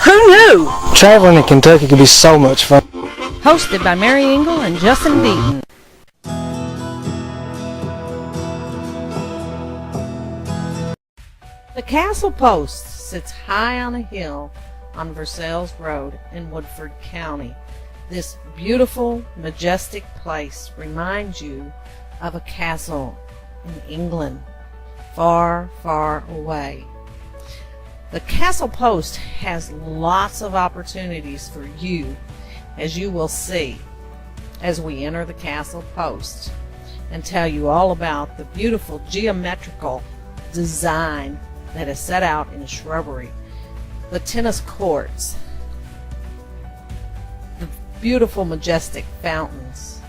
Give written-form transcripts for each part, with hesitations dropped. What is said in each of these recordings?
Who knew? Traveling in Kentucky could be so much fun. Hosted by Mary Engel and Justin Deaton. The Castle Post sits high on a hill on Versailles Road in Woodford County. This beautiful, majestic place reminds you of a castle in England, far, far away. The Castle Post has lots of opportunities for you, as you will see as we enter the Castle Post and tell you all about the beautiful geometrical design that is set out in shrubbery, the tennis courts, the beautiful majestic fountains.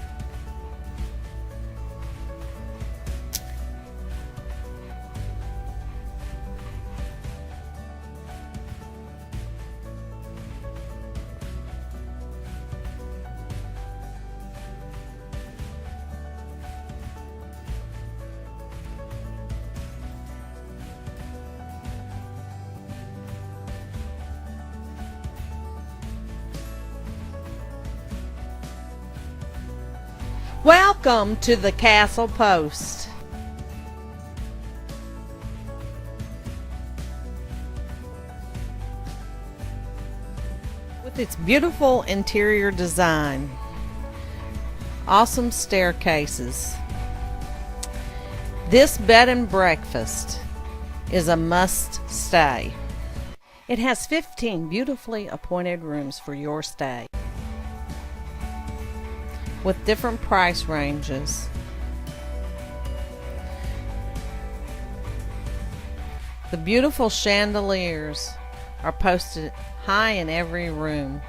Welcome to the Castle Post. With its beautiful interior design, awesome staircases, this bed and breakfast is a must stay. It has 15 beautifully appointed rooms for your stay, with different price ranges. The beautiful chandeliers are posted high in every room.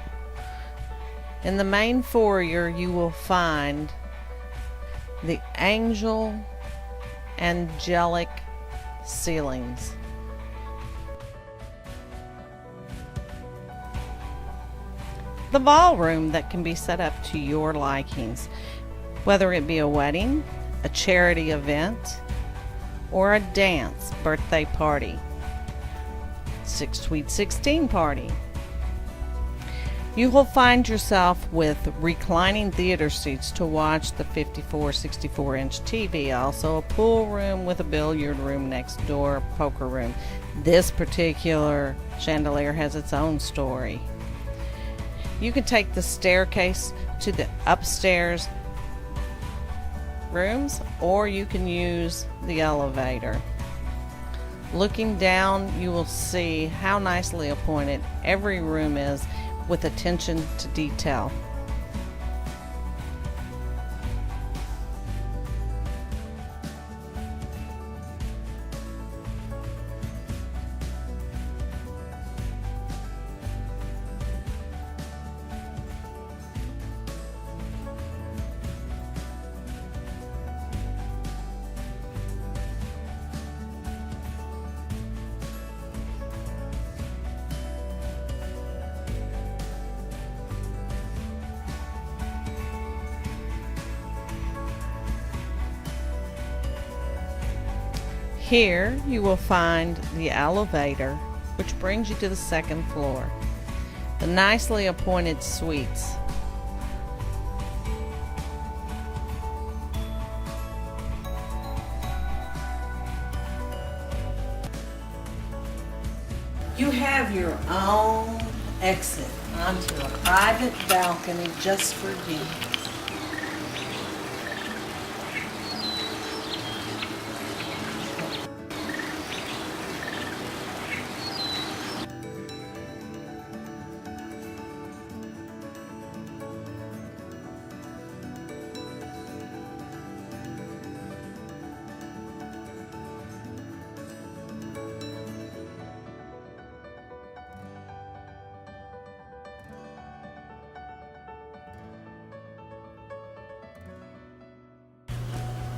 In the main foyer you will find the angelic ceilings. The ballroom that can be set up to your likings, whether it be a wedding, a charity event, or a dance birthday party, Sweet 16 party. You will find yourself with reclining theater seats to watch the 64-inch TV, also a pool room with a billiard room next door, poker room. This particular chandelier has its own story. You can take the staircase to the upstairs rooms, or you can use the elevator. Looking down, you will see how nicely appointed every room is, with attention to detail. Here you will find the elevator, which brings you to the second floor. The nicely appointed suites. You have your own exit onto a private balcony just for you.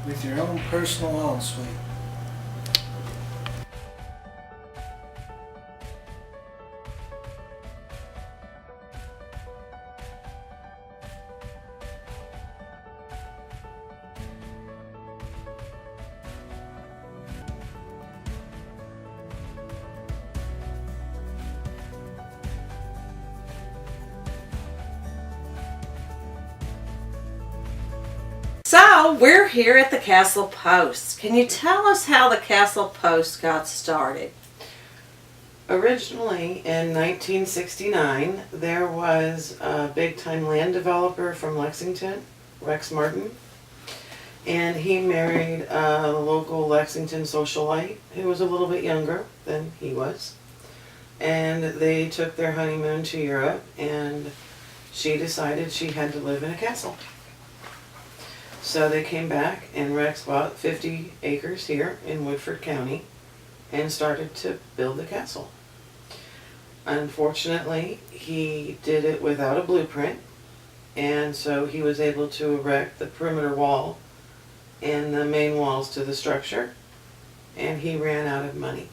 With your own personal ensuite. So, we're here at the Castle Post. Can you tell us how the Castle Post got started? Originally, in 1969, there was a big-time land developer from Lexington, Rex Martin, and he married a local Lexington socialite who was a little bit younger than he was. And they took their honeymoon to Europe, and she decided she had to live in a castle. So they came back, and Rex bought 50 acres here in Woodford County and started to build the castle. Unfortunately, he did it without a blueprint, and so he was able to erect the perimeter wall and the main walls to the structure, and he ran out of money.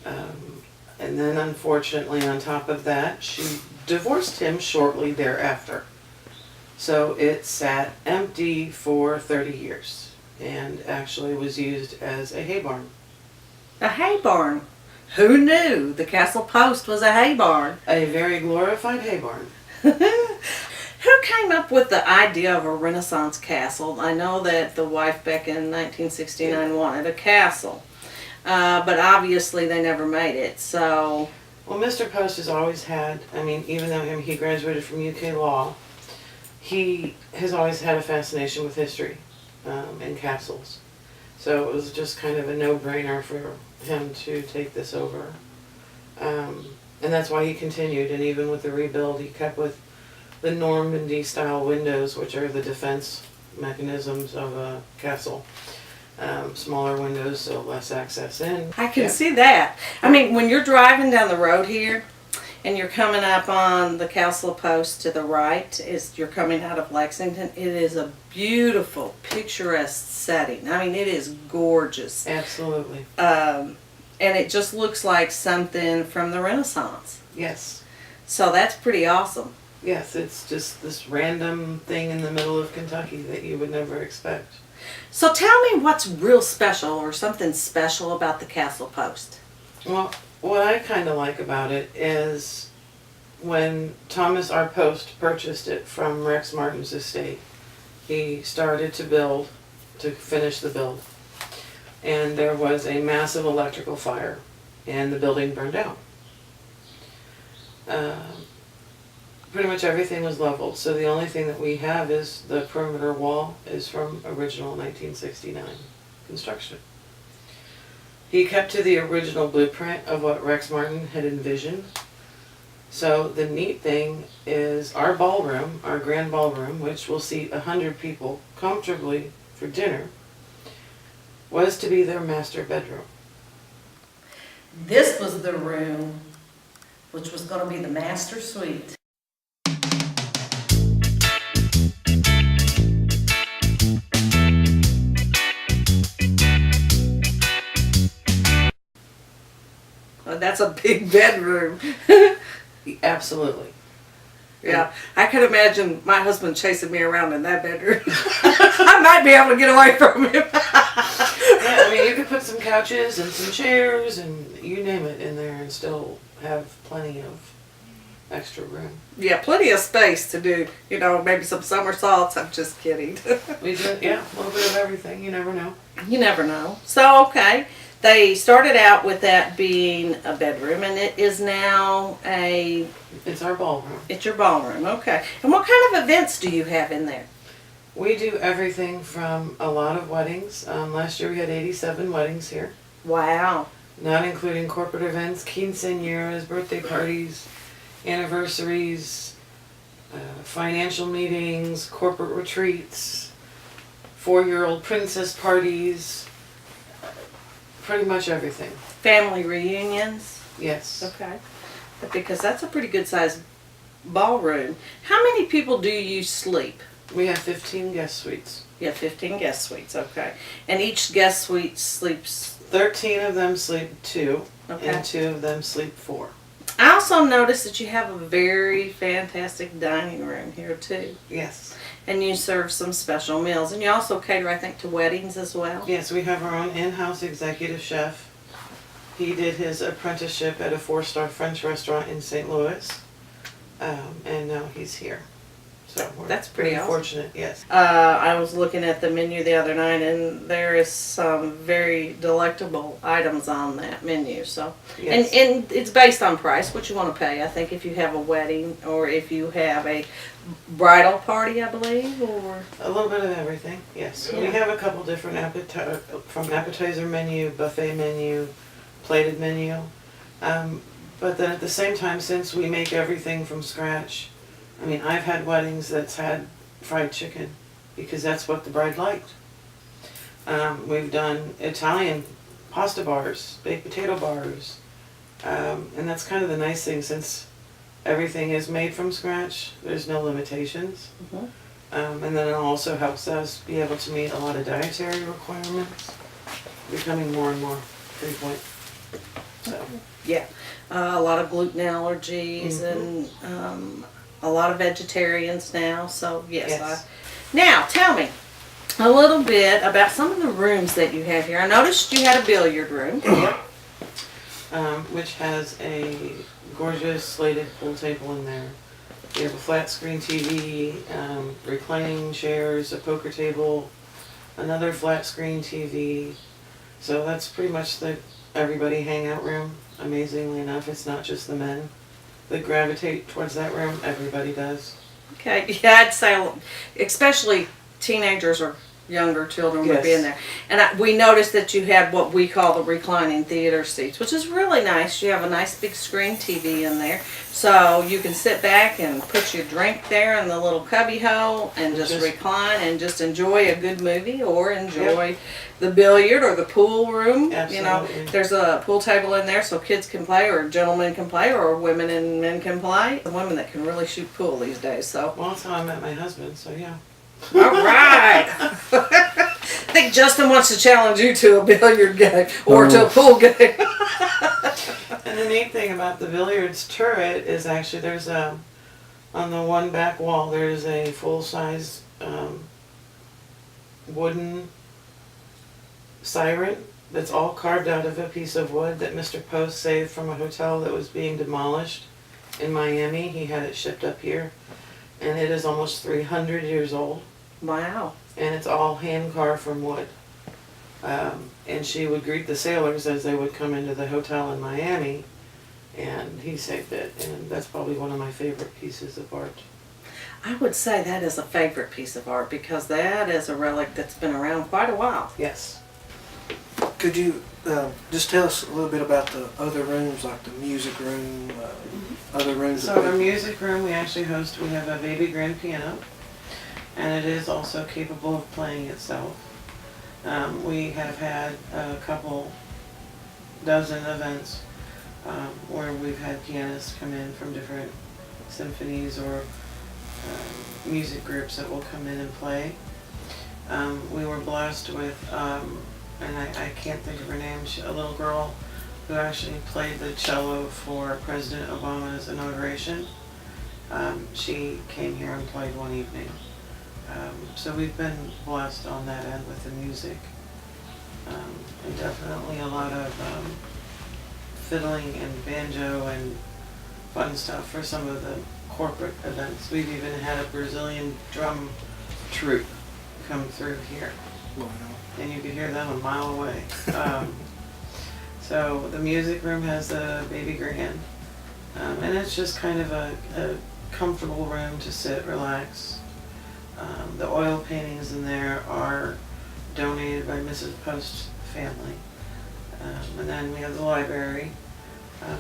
And then unfortunately, on top of that, she divorced him shortly thereafter. So it sat empty for 30 years and actually was used as a hay barn. A hay barn? Who knew the Castle Post was a hay barn? A very glorified hay barn. Who came up with the idea of a Renaissance castle? I know that the wife back in 1969 wanted a castle, but obviously they never made it, so... Well, Mr. Post has always had, even though he graduated from UK Law, he has always had a fascination with history and castles. So it was just kind of a no-brainer for him to take this over. And that's why he continued, and even with the rebuild, he kept with the Normandy-style windows, which are the defense mechanisms of a castle. Smaller windows, so less access in. I can see that. When you're driving down the road here, and you're coming up on the Castle Post to the right, you're coming out of Lexington, it is a beautiful, picturesque setting. It is gorgeous. Absolutely. And it just looks like something from the Renaissance. Yes. So that's pretty awesome. Yes, it's just this random thing in the middle of Kentucky that you would never expect. So tell me what's real special or something special about the Castle Post. Well, what I kind of like about it is when Thomas R. Post purchased it from Rex Martin's estate, he started to finish the build. And there was a massive electrical fire, and the building burned down. Pretty much everything was leveled, so the only thing that we have is the perimeter wall is from original 1969 construction. He kept to the original blueprint of what Rex Martin had envisioned. So the neat thing is our ballroom, our grand ballroom, which will seat 100 people comfortably for dinner, was to be their master bedroom. This was the room which was going to be the master suite. That's a big bedroom. Absolutely. Yeah, I could imagine my husband chasing me around in that bedroom. I might be able to get away from him. Yeah, you could put some couches and some chairs and you name it in there and still have plenty of extra room. Yeah, plenty of space to do, maybe some somersaults. I'm just kidding. We do, a little bit of everything. You never know. You never know. So, okay. They started out with that being a bedroom, and it is now It's our ballroom. It's your ballroom, okay. And what kind of events do you have in there? We do everything from a lot of weddings. Last year we had 87 weddings here. Wow. Not including corporate events, quinceañeras, birthday parties, anniversaries, financial meetings, corporate retreats, 4-year-old princess parties, pretty much everything. Family reunions? Yes. Okay. Because that's a pretty good sized ballroom. How many people do you sleep? We have 15 guest suites. You have 15 guest suites, okay. And each guest suite sleeps... 13 of them sleep 2, Okay. and 2 of them sleep 4. I also noticed that you have a very fantastic dining room here too. Yes. And you serve some special meals. And you also cater, I think, to weddings as well. Yes, we have our own in-house executive chef. He did his apprenticeship at a 4-star French restaurant in St. Louis. And now he's here. So we're That's pretty very awesome. fortunate. Yes. I was looking at the menu the other night, and there is some very delectable items on that menu. So, Yes. and it's based on price, what you want to pay. I think if you have a wedding or if you have a bridal party, I believe, or A little bit of everything, yes. We Yeah. have a couple different from appetizer menu, buffet menu, plated menu. But then at the same time, since we make everything from scratch, I mean, I've had weddings that's had fried chicken because that's what the bride liked. We've done Italian pasta bars, baked potato bars. And that's kind of the nice thing, since everything is made from scratch, there's no limitations. Mhm. And then it also helps us be able to meet a lot of dietary requirements, becoming more and more frequent. So, yeah, a lot of gluten allergies and a lot of vegetarians now. So yes, Yes. now tell me a little bit about some of the rooms that you have here. I noticed you had a billiard room. which has a gorgeous slated pool table in there. We have a flat screen TV, reclining chairs, a poker table, another flat screen TV. So that's pretty much the everybody hangout room. Amazingly enough, it's not just the men that gravitate towards that room. Everybody does. Okay, yeah, I'd say especially teenagers or younger children would be Yes. in there. And we noticed that you had what we call the reclining theater seats, which is really nice. You have a nice big screen TV in there, so you can sit back and put your drink there in the little cubby hole and just recline and just enjoy a good movie or enjoy the billiard or the pool room. You know, Absolutely. there's a pool table in there so kids can play, or gentlemen can play, or women and men can play. The women that can really shoot pool these days, so. Well, that's how I met my husband, so yeah. All right. I think Justin wants to challenge you to a billiard game or to a pool game. And the neat thing about the billiards turret is actually there's a, on the one back wall, there's a full-size wooden siren that's all carved out of a piece of wood that Mr. Post saved from a hotel that was being demolished in Miami. He had it shipped up here, and it is almost 300 years old. Wow. And it's all hand carved from wood. And she would greet the sailors as they would come into the hotel in Miami, and he saved it, and that's probably one of my favorite pieces of art. I would say that is a favorite piece of art because that is a relic that's been around quite a while. Yes. Could you just tell us a little bit about the other rooms, like the music room, other rooms? So our music room, we actually we have a baby grand piano, and it is also capable of playing itself. We have had a couple dozen events where we've had pianists come in from different symphonies or music groups that will come in and play. We were blessed with, and I can't think of her name, a little girl who actually played the cello for President Obama's inauguration. She came here and played one evening. So we've been blessed on that end with the music. And definitely a lot of fiddling and banjo and fun stuff for some of the corporate events. We've even had a Brazilian drum troupe come through here, Wow. and you could hear them a mile away. So the music room has a baby grand, and it's just kind of a comfortable room to sit, relax. The oil paintings in there are donated by Mrs. Post's family. And then we have the library.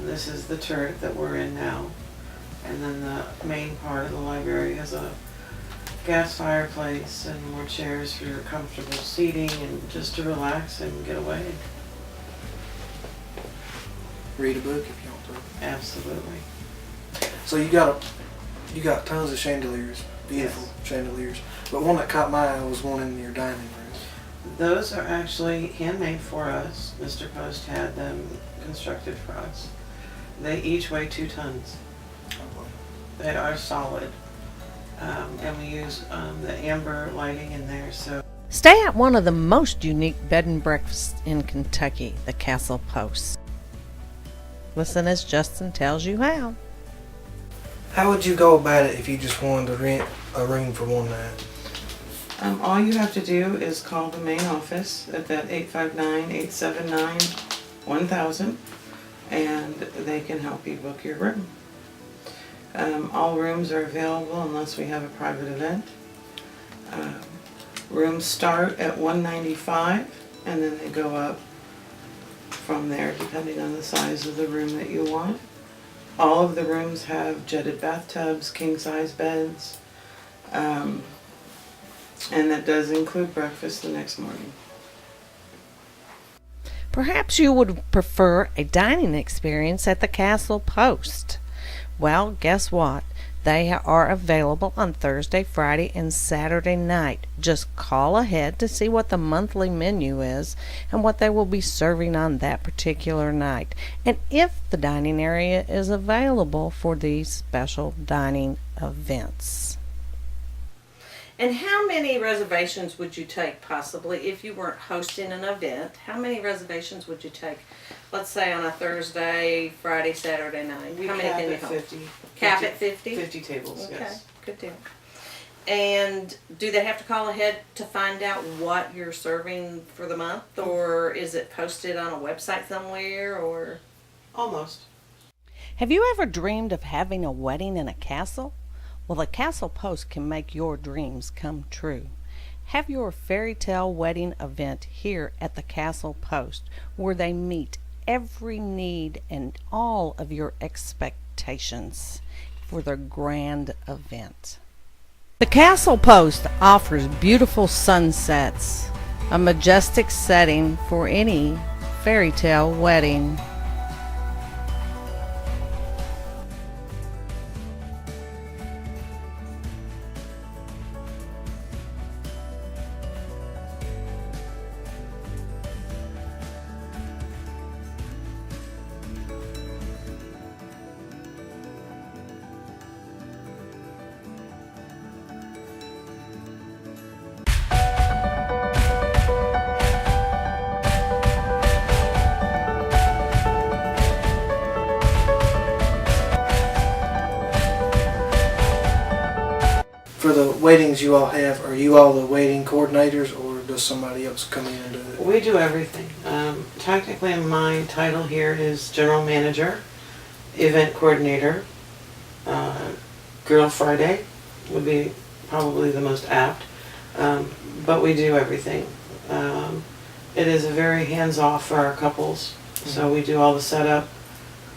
This is the turret that we're in now. And then the main part of the library has a gas fireplace and more chairs for your comfortable seating and just to relax and get away. Read a book if you want to. Absolutely. So you got tons of chandeliers, beautiful chandeliers. But one that caught my eye was one in your dining room. Those are actually handmade for us. Mr. Post had them constructed for us. They each weigh 2 tons. They are solid. And we use the amber lighting in there, so. Stay at one of the most unique bed and breakfasts in Kentucky, the Castle Post. Listen as Justin tells you how. How would you go about it if you just wanted to rent a room for one night? All you have to do is call the main office at that 859-879-1000, and they can help you book your room. All rooms are available unless we have a private event. Rooms start at $195, and then they go up from there depending on the size of the room that you want. All of the rooms have jetted bathtubs, king-size beds, and that does include breakfast the next morning. Perhaps you would prefer a dining experience at the Castle Post. Well, guess what? They are available on Thursday, Friday, and Saturday night. Just call ahead to see what the monthly menu is and what they will be serving on that particular night, and if the dining area is available for these special dining events. And how many reservations would you take, possibly, if you weren't hosting an event? How many reservations would you take, let's say, on a Thursday, Friday, Saturday night? We How many cap can you at hold? 50. Cap at 50? 50 tables, Okay, yes. good deal. And do they have to call ahead to find out what you're serving for the month, or is it posted on a website somewhere, or? Almost. Have you ever dreamed of having a wedding in a castle? Well, the Castle Post can make your dreams come true. Have your fairy tale wedding event here at the Castle Post, where they meet every need and all of your expectations for their grand event. The Castle Post offers beautiful sunsets, a majestic setting for any fairy tale wedding. For the weddings you all have, are you all the wedding coordinators, or does somebody else come in and do it? We do everything. Technically, my title here is General Manager, Event Coordinator. Girl Friday would be probably the most apt, but we do everything. It is a very hands-off for our couples, so we do all the setup,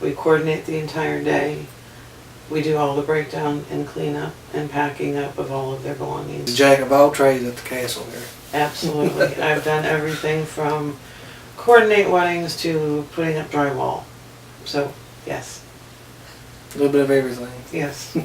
we coordinate the entire day, we do all the breakdown and cleanup and packing up of all of their The belongings. jack of all trades at the castle here. Absolutely. I've done everything from coordinate weddings to putting up drywall. So, yes. A little bit of everything. Yes.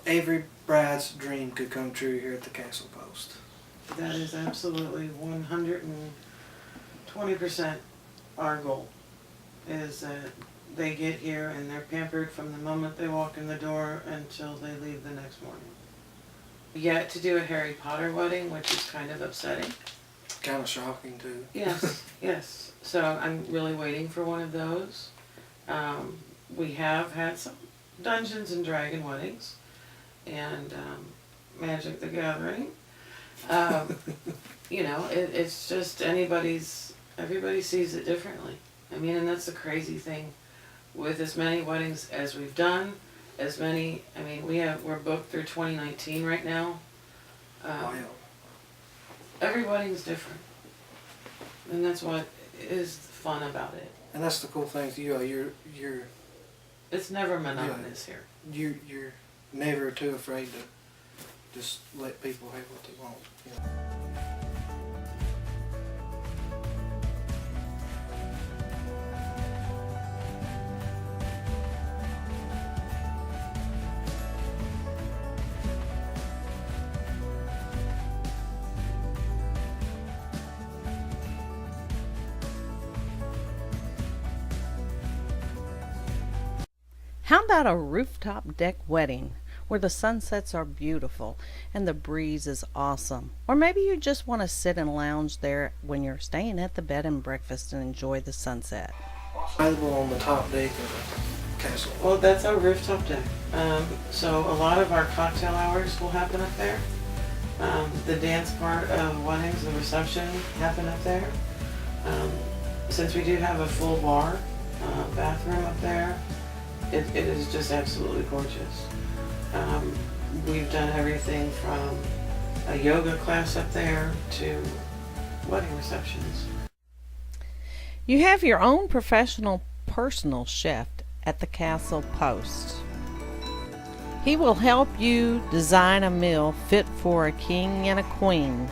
Every bride's dream could come true here at the Castle Post. That is absolutely 120% our goal, is that they get here and they're pampered from the moment they walk in the door until they leave the next morning. Yet to do a Harry Potter wedding, which is kind of upsetting. Kind of shocking too. Yes, yes. So I'm really waiting for one of those. We have had some Dungeons and Dragon weddings and Magic the Gathering. You know, it's just everybody sees it differently. I mean, and that's the crazy thing with as many weddings as we've done, we're booked through 2019 right now. Wow. wedding's different. And that's what is fun about it. And that's the cool thing. You're It's never monotonous here. you're never too afraid to just let people have what they want. You know? How about a rooftop deck wedding where the sunsets are beautiful and the breeze is awesome? Or maybe you just want to sit and lounge there when you're staying at the bed and breakfast and enjoy the sunset. Available on the top deck of the castle. Well, that's our rooftop deck. So a lot of our cocktail hours will happen up there. The dance part of weddings, the reception happen up there. Since we do have a full bar, bathroom up there, it is just absolutely gorgeous. We've done everything from a yoga class up there to wedding receptions. You have your own professional personal chef at the Castle Post. He will help you design a meal fit for a king and a queen.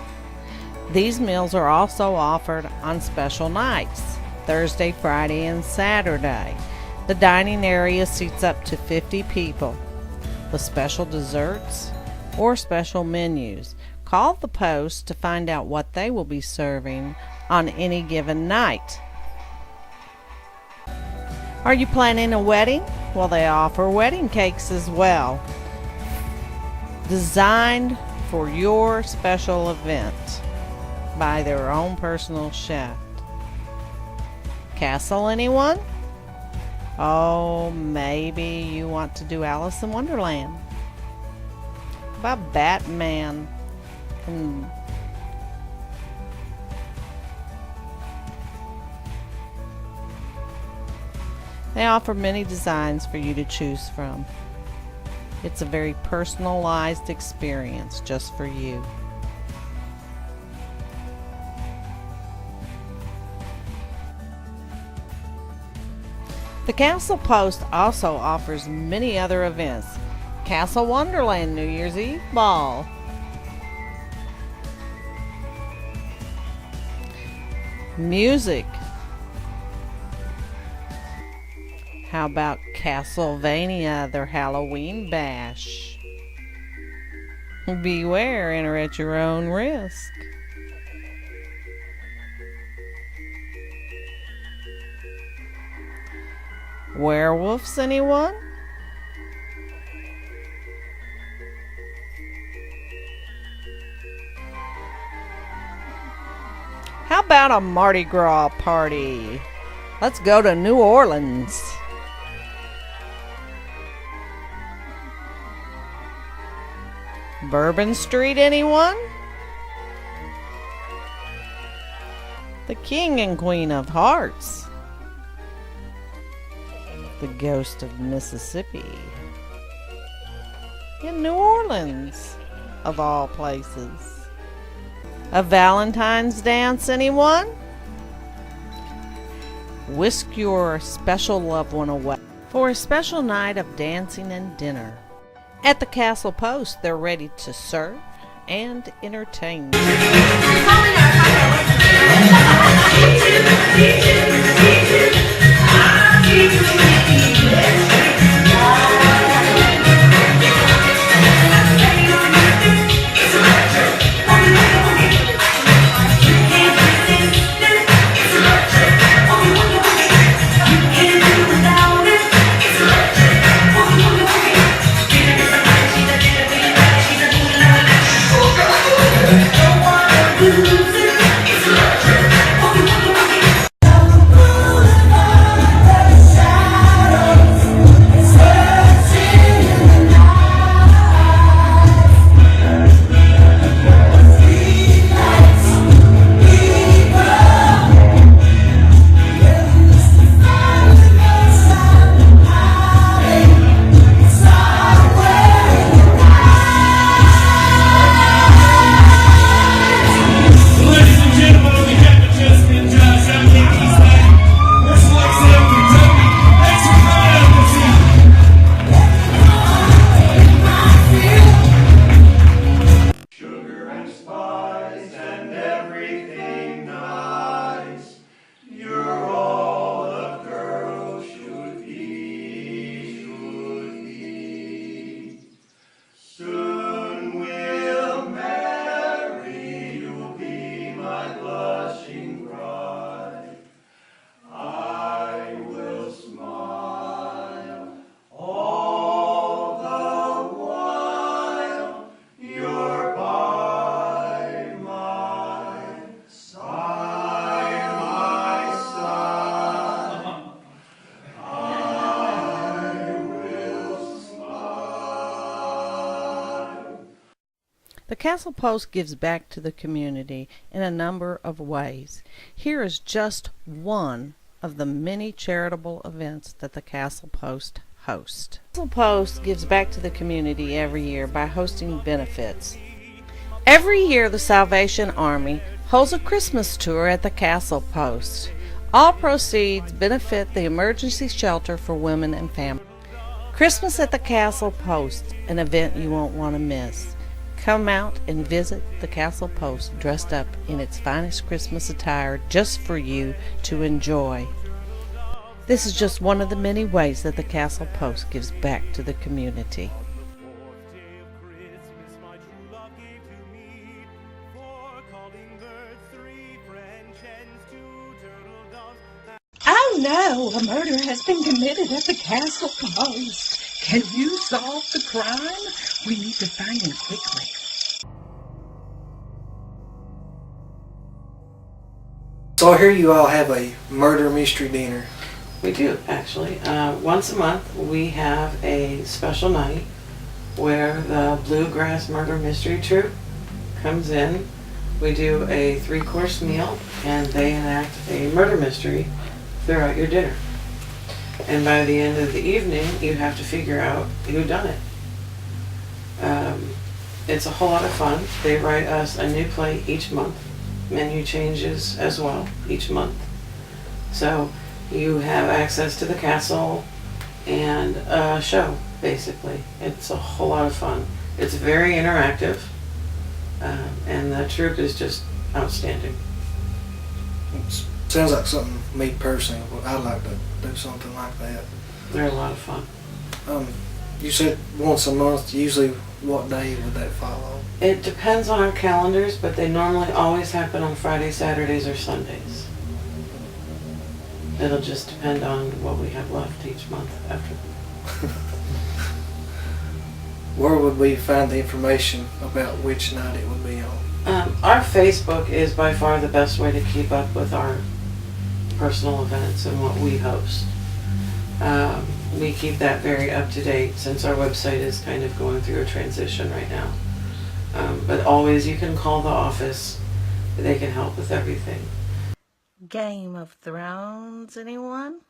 These meals are also offered on special nights, Thursday, Friday, and Saturday. The dining area seats up to 50 people with special desserts or special menus. Call the Post to find out what they will be serving on any given night. Are you planning a wedding? Well, they offer wedding cakes as well, designed for your special event by their own personal chef. Castle, anyone? Oh, maybe you want to do Alice in Wonderland. How about Batman? They offer many designs for you to choose from. It's a very personalized experience just for you. The Castle Post also offers many other events. Castle Wonderland New Year's Eve Ball, music. How about Castlevania, their Halloween bash? Beware, enter at your own risk. Werewolves, anyone? How about a Mardi Gras party? Let's go to New Orleans. Bourbon Street, anyone? The King and Queen of Hearts. The Ghost of Mississippi. In New Orleans, of all places. A Valentine's dance, anyone? Whisk your special loved one away for a special night of dancing and dinner. At the Castle Post, they're ready to serve and entertain The Castle Post gives back to the community in a number of ways. Here is just one of the many charitable events that the Castle Post hosts. The Castle Post gives back to the community every year by hosting benefits. Every year, the Salvation Army holds a Christmas tour at the Castle Post. All proceeds benefit the emergency shelter for women and families. Christmas at the Castle Post, an event you won't want to miss. Come out and visit the Castle Post dressed up in its finest Christmas attire just for you to enjoy. This is just one of the many ways that the Castle Post gives back to the community. Oh no, a murder has been committed at the Castle Post. Can you solve the crime? We need to find him quickly. So I hear you all have a murder mystery dinner. We do, actually. Once a month, we have a special night where the Bluegrass Murder Mystery Troupe comes in. We do a 3-course meal, and they enact a murder mystery throughout your dinner. And by the end of the evening, you have to figure out who done it. It's a whole lot of fun. They write us a new play each month. Menu changes as well each month. So you have access to the castle and a show, basically. It's a whole lot of fun. It's very interactive, and the troupe is just outstanding. Sounds like something me personally, I'd like to do something like that. They're a lot of fun. You said once a month. Usually, what day would that follow? It depends on our calendars, but they normally always happen on Fridays, Saturdays, or Sundays. It'll just depend on what we have left each month after. Where would we find the information about which night it would be on? Our Facebook is by far the best way to keep up with our personal events and what we host. We keep that very up to date since our website is kind of going through a transition right now. But always you can call the office. They can help with everything. Game of Thrones, anyone?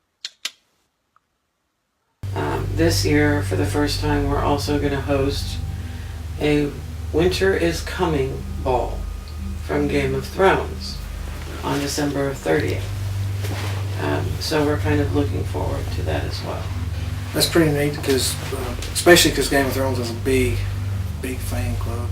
This year, for the first time, we're also going to host a Winter is Coming ball from Game of Thrones on December 30th. So we're kind of looking forward to that as well. That's pretty neat because, especially because Game of Thrones is a big fan club.